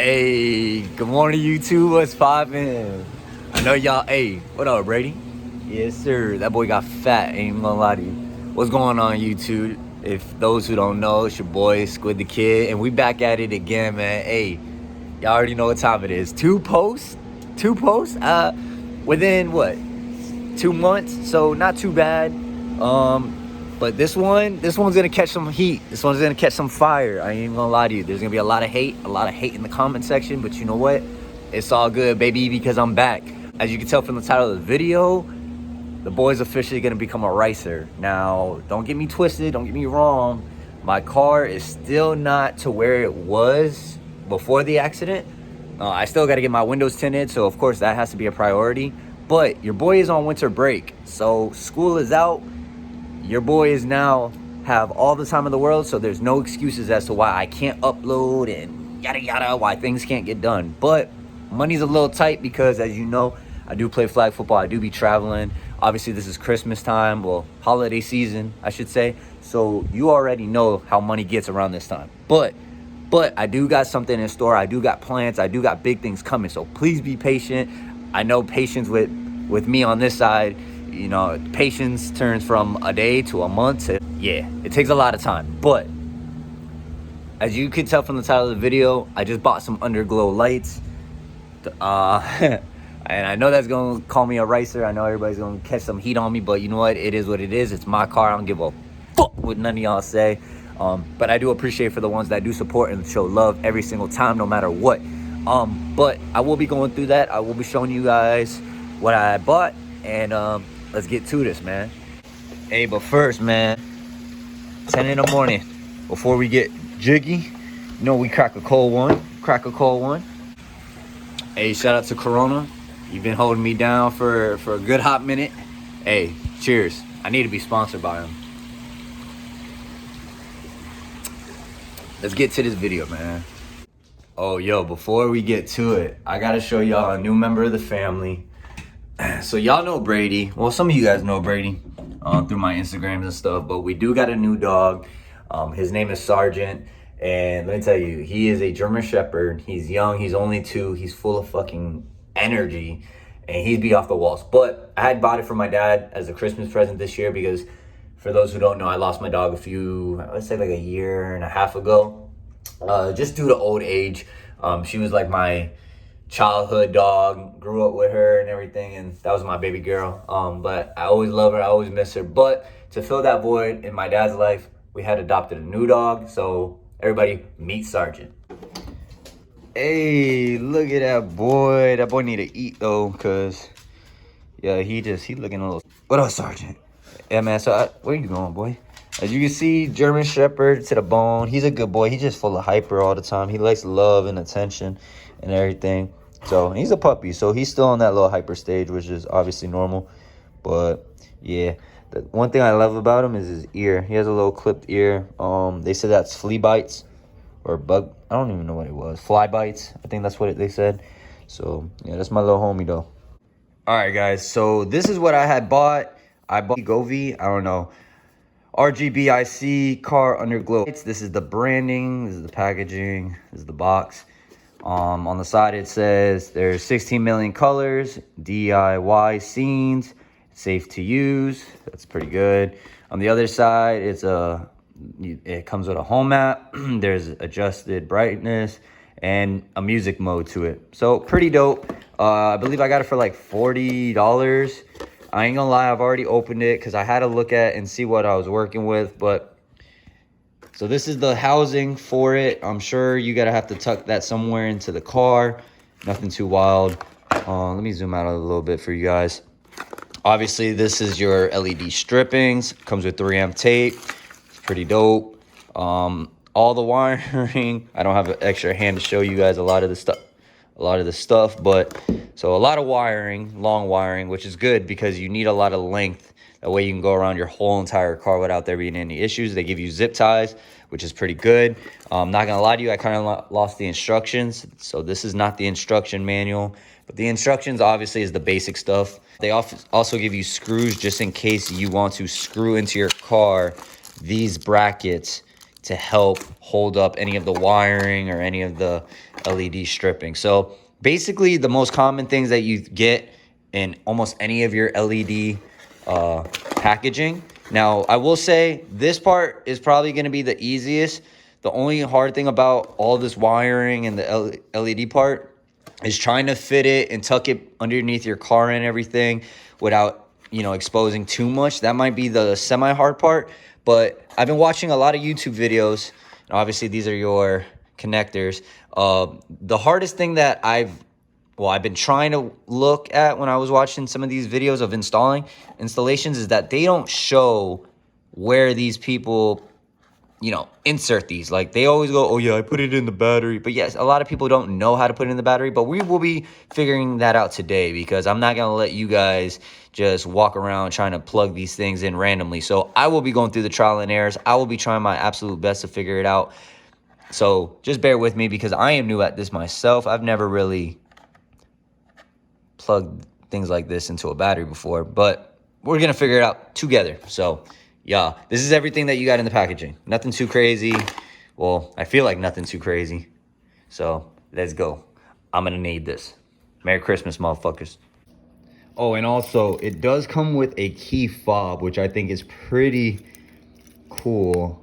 Hey, good morning, YouTube. What's poppin'? I know y'all. Hey, what up, Brady? Yes, sir. That boy got fat. Ain't even gonna lie to you. What's going on, YouTube? If those who don't know, it's your boy Squid the Kid, and we back at it again, man. Hey, y'all already know what time it is. Two posts. Within what? 2 months, so not too bad. But this one's gonna catch some heat. This one's gonna catch some fire. I ain't even gonna lie to you. There's gonna be a lot of hate in the comment section. But you know what? It's all good, baby, because I'm back. As you can tell from the title of the video, the boy's officially gonna become a racer. Now, don't get me twisted. Don't get me wrong. My car is still not to where it was before the accident. I still got to get my windows tinted, so of course that has to be a priority. But your boy is on winter break, so school is out. Your boy is now have all the time in the world, so there's no excuses as to why I can't upload and yada yada, why things can't get done. But money's a little tight because, as you know, I do play flag football. I do be traveling. Obviously, this is Christmas time, well, holiday season, I should say. So you already know how money gets around this time. But I do got something in store. I do got plans. I do got big things coming. So please be patient. I know patience with me on this side, you know, patience turns from a day to a month. Yeah, it takes a lot of time. But as you can tell from the title of the video, I just bought some Underglow lights. And I know that's going to call me a racer. I know everybody's going to catch some heat on me. But you know what? It is what it is. It's my car. I don't give a fuck what none of y'all say. But I do appreciate for the ones that do support and show love every single time, no matter what. But I will be going through that. I will be showing you guys what I bought, and let's get to this, man. Hey, but first, man, 10 in the morning, before we get jiggy, you know, we crack a cold one. Hey, shout out to Corona. You've been holding me down for a good hot minute. Hey, cheers. I need to be sponsored by them. Let's get to this video, man. Oh, yo, before we get to it, I gotta show y'all a new member of the family. So y'all know Brady. Well, some of you guys know Brady through my Instagrams and stuff, but we do got a new dog. His name is Sergeant, and let me tell you, he is a German Shepherd. He's young, he's only 2, he's full of fucking energy, and he'd be off the walls. But I had bought it for my dad as a Christmas present this year because, for those who don't know, I lost my dog let's say like a year and a half ago, just due to old age. She was like my childhood dog, grew up with her and everything, and that was my baby girl. But I always love her, I always miss her. But to fill that void in my dad's life, we had adopted a new dog. So everybody, meet Sergeant. Hey, look at that boy. That boy need to eat though, cause yeah, he looking a little. What up, Sergeant? Yeah, man. So where you going, boy? As you can see, German Shepherd to the bone. He's a good boy. He's just full of hyper all the time. He likes love and attention and everything. So he's a puppy. So he's still on that little hyper stage, which is obviously normal. But yeah, the one thing I love about him is his ear. He has a little clipped ear. They said that's flea bites or bug. I don't even know what it was. Fly bites. I think that's what they said. So yeah, that's my little homie though. All right, guys. So this is what I had bought. I bought Govee. I don't know. RGBIC car Underglow. This is the branding, this is the packaging, this is the box. On the side it says there's 16 million colors, DIY scenes, safe to use. That's pretty good. On the other side, it comes with a home app. There's adjusted brightness and a music mode to it. So pretty dope. I believe I got it for like $40. I ain't gonna lie, I've already opened it because I had to look at and see what I was working with. But so this is the housing for it. I'm sure you gotta have to tuck that somewhere into the car. Nothing too wild. Let me zoom out a little bit for you guys. Obviously, this is your LED strippings. Comes with 3M tape. It's pretty dope. All the wiring. I don't have an extra hand to show you guys a lot of this stuff, but so a lot of wiring, long wiring, which is good because you need a lot of length. That way you can go around your whole entire car without there being any issues. They give you zip ties, which is pretty good. Not gonna lie to you, I kind of lost the instructions. So this is not the instruction manual, but the instructions obviously is the basic stuff. They also give you screws just in case you want to screw into your car these brackets to help hold up any of the wiring or any of the LED stripping. So basically the most common things that you get in almost any of your LED packaging. Now, I will say this part is probably going to be the easiest. The only hard thing about all this wiring and the LED part is trying to fit it and tuck it underneath your car and everything without, you know, exposing too much. That might be the semi-hard part. But I've been watching a lot of YouTube videos. And obviously, these are your connectors. The hardest thing that I've been trying to look at when I was watching some of these videos of installations is that they don't show where these people, you know, insert these. Like, they always go, oh yeah, I put it in the battery. But yes, a lot of people don't know how to put it in the battery, but we will be figuring that out today, because I'm not gonna let you guys just walk around trying to plug these things in randomly. So I will be going through the trial and errors. I will be trying my absolute best to figure it out. So just bear with me, because I am new at this myself. I've never really plugged things like this into a battery before, but we're gonna figure it out together. So yeah, this is everything that you got in the packaging. Nothing too crazy. Well, I feel like nothing too crazy. So let's go. I'm gonna need this. Merry Christmas, motherfuckers. Oh, and also it does come with a key fob, which I think is pretty cool.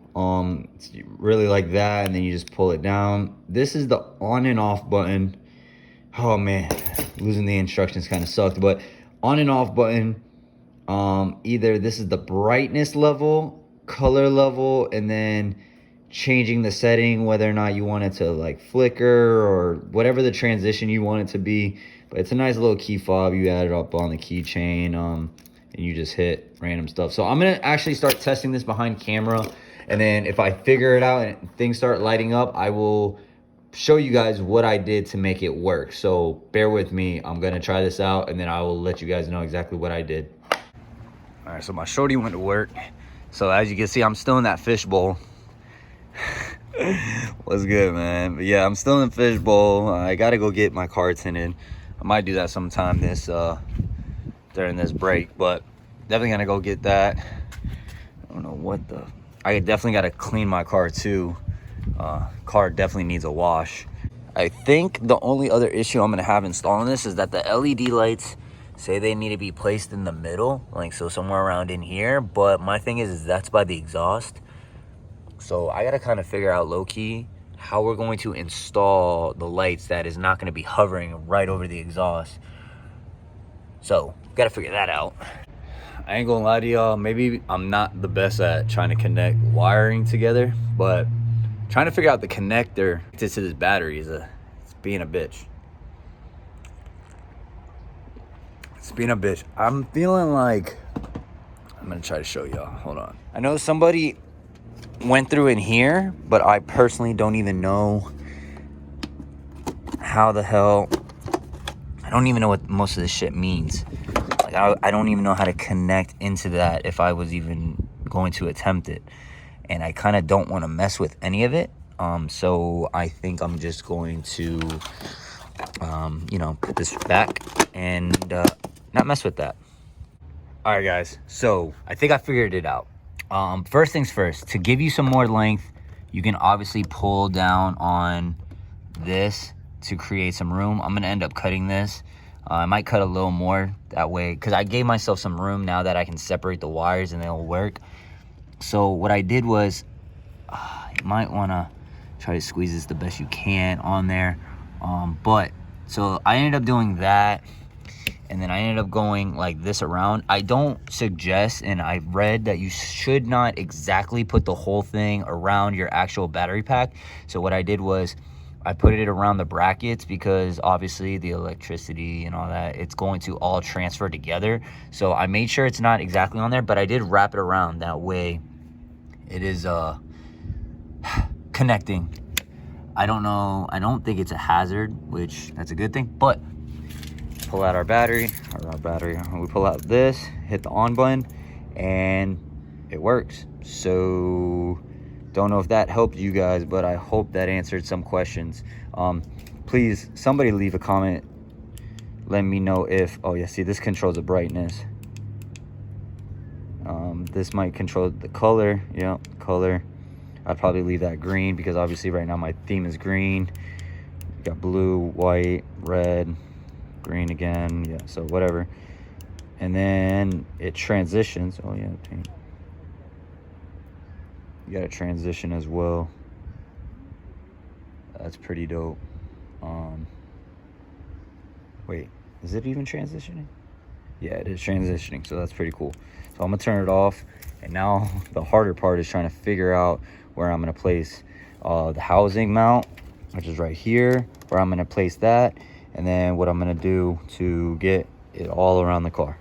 It's really like that, and then you just pull it down. This is the on and off button. Oh man, losing the instructions kind of sucked, but on and off button. Either this is the brightness level, color level, and then changing the setting, whether or not you want it to like flicker or whatever the transition you want it to be. But it's a nice little key fob. You add it up on the keychain, and you just hit random stuff. So I'm gonna actually start testing this behind camera, and then if I figure it out and things start lighting up, I will show you guys what I did to make it work. So bear with me. I'm gonna try this out, and then I will let you guys know exactly what I did. All right, so my shorty went to work. So as you can see, I'm still in that fishbowl. What's good, man? But yeah, I'm still in fishbowl. I gotta go get my car tinted. I might do that sometime during this break, but definitely gonna go get that. I don't know what I definitely gotta clean my car too. Car definitely needs a wash. I think the only other issue I'm gonna have installing this is that the LED lights say they need to be placed in the middle, like so somewhere around in here. But my thing is that's by the exhaust. So I gotta kind of figure out low-key how we're going to install the lights that is not gonna be hovering right over the exhaust. So gotta figure that out. I ain't gonna lie to y'all, maybe I'm not the best at trying to connect wiring together, but trying to figure out the connector to this battery it's being a bitch. It's being a bitch. I'm feeling like, I'm gonna try to show y'all. Hold on. I know somebody went through in here, but I personally don't even know how the hell. I don't even know what most of this shit means. Like I don't even know how to connect into that if I was even going to attempt it. And I kind of don't want to mess with any of it. So I think I'm just going to, you know, put this back and not mess with that. All right, guys. So I think I figured it out. First things first, to give you some more length, you can obviously pull down on this to create some room. I'm going to end up cutting this. I might cut a little more that way because I gave myself some room now that I can separate the wires and they'll work. So what I did was, you might want to try to squeeze this the best you can on there. So I ended up doing that. And then I ended up going like this around. I don't suggest, and I've read that you should not exactly put the whole thing around your actual battery pack. So what I did was I put it around the brackets because obviously the electricity and all that, it's going to all transfer together. So I made sure it's not exactly on there, but I did wrap it around. That way it is connecting. I don't know. I don't think it's a hazard, which that's a good thing, but pull out our battery, we pull out this, hit the on button, and it works. So don't know if that helped you guys, but I hope that answered some questions. Please, somebody leave a comment. Let me know if, oh yeah, see, this controls the brightness. This might control the color. Yeah, color. I'd probably leave that green because obviously right now my theme is green. You got blue, white, red, green again. Yeah, so whatever. And then it transitions. Oh yeah, paint. You got a transition as well. That's pretty dope. Wait, is it even transitioning? Yeah, it is transitioning, so that's pretty cool. So I'm gonna turn it off, and now the harder part is trying to figure out where I'm gonna place the housing mount, which is right here, where I'm gonna place that, and then what I'm gonna do to get it all around the car.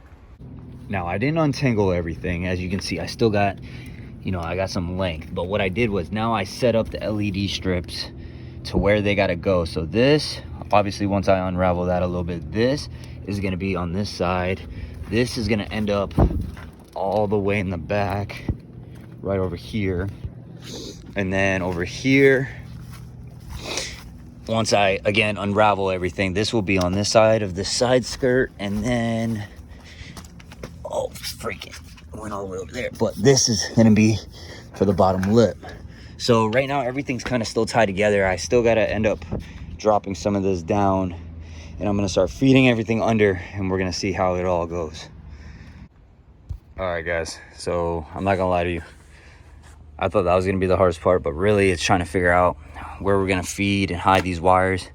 Now, I didn't untangle everything. As you can see, I still got, I got some length, but what I did was now I set up the LED strips to where they gotta go. So this, obviously once I unravel that a little bit, this is gonna be on this side. This is gonna end up all the way in the back, right over here. And then over here, once I, again, unravel everything, this will be on this side of the side skirt. And then, oh, freaking, went all the way over there. But this is gonna be for the bottom lip. So right now everything's kind of still tied together. I still gotta end up dropping some of this down, and I'm gonna start feeding everything under, and we're gonna see how it all goes. All right, guys, so I'm not gonna lie to you. I thought that was gonna be the hardest part, but really it's trying to figure out where we're gonna feed and hide these wires.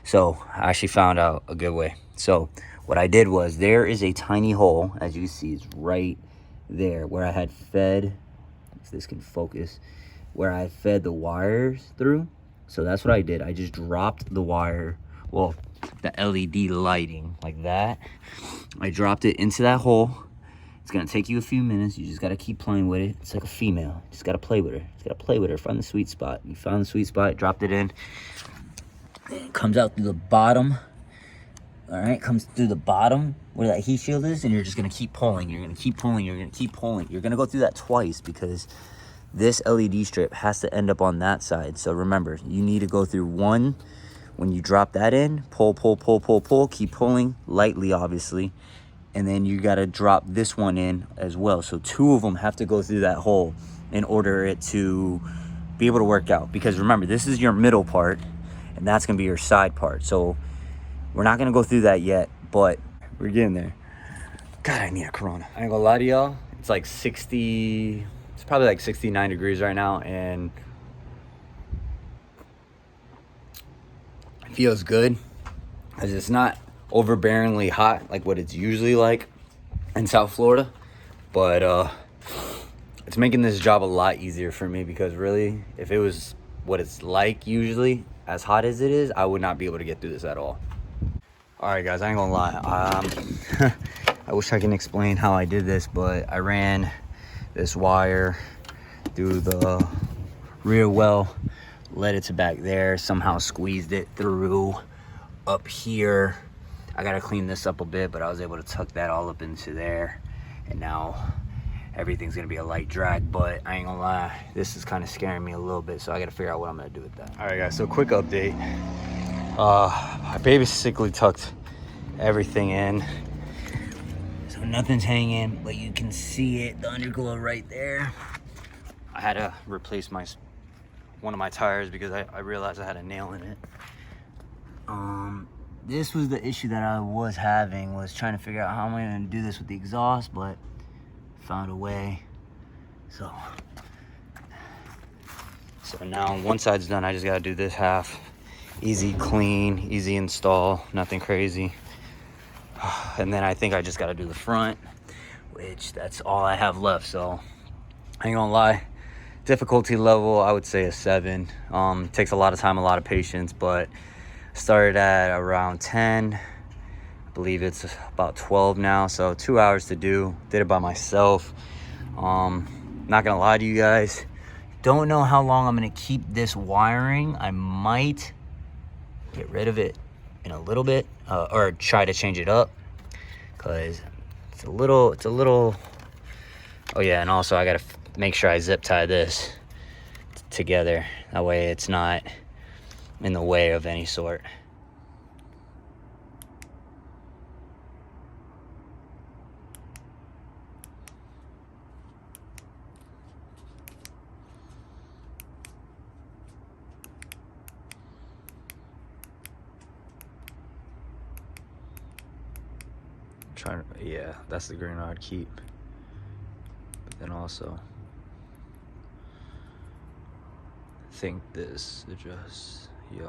So I actually found out a good way. So what I did was, there is a tiny hole, as you see, it's right there where I had fed, if this can focus, where I fed the wires through. So that's what I did. I just dropped the wire, well, the LED lighting like that. I dropped it into that hole. It's gonna take you a few minutes. You just gotta keep playing with it. It's like a female. Just gotta play with her. Just gotta play with her. Find the sweet spot. You found the sweet spot, dropped it in. It comes out through the bottom. All right, comes through the bottom where that heat shield is, and you're just gonna keep pulling. You're gonna keep pulling. You're gonna keep pulling. You're gonna go through that twice because this LED strip has to end up on that side. So remember, you need to go through one. When you drop that in, pull, pull, pull, pull, pull, keep pulling lightly, obviously. And then you gotta drop this one in as well. So two of them have to go through that hole in order it to be able to work out. Because remember, this is your middle part, and that's gonna be your side part. So we're not gonna go through that yet, but we're getting there. God, I need a Corona. I ain't gonna lie to y'all. It's like 60, it's probably like 69 degrees right now, and it feels good because it's not overbearingly hot like what it's usually like in South Florida, but it's making this job a lot easier for me, because really, if it was what it's like usually, as hot as it is, I would not be able to get through this at all. All right, guys, I ain't gonna lie. I wish I can explain how I did this, but I ran this wire through the rear well, led it to back there, somehow squeezed it through up here. I gotta clean this up a bit, but I was able to tuck that all up into there, and now everything's gonna be a light drag. But I ain't gonna lie, this is kind of scaring me a little bit, so I gotta figure out what I'm gonna do with that. All right, guys, so quick update. I basically tucked everything in, so nothing's hanging, but you can see it, the underglow right there. I had to replace one of my tires because I realized I had a nail in it. This was the issue that I was having, was trying to figure out how am I gonna do this with the exhaust, but found a way. So now one side's done, I just gotta do this half. Easy clean, easy install, nothing crazy. And then I think I just gotta do the front, which that's all I have left. So I ain't gonna lie, difficulty level, I would say a 7. Takes a lot of time, a lot of patience, but started at around 10. I believe it's about 12 now, so 2 hours to do. Did it by myself. Not gonna lie to you guys, don't know how long I'm gonna keep this wiring. I might get rid of it in a little bit, or try to change it up, because it's a little. Oh yeah, and also I gotta make sure I zip tie this together, that way it's not in the way of any sort. trying to, yeah, that's the green I'd keep. But then also, think this, adjust, yeah.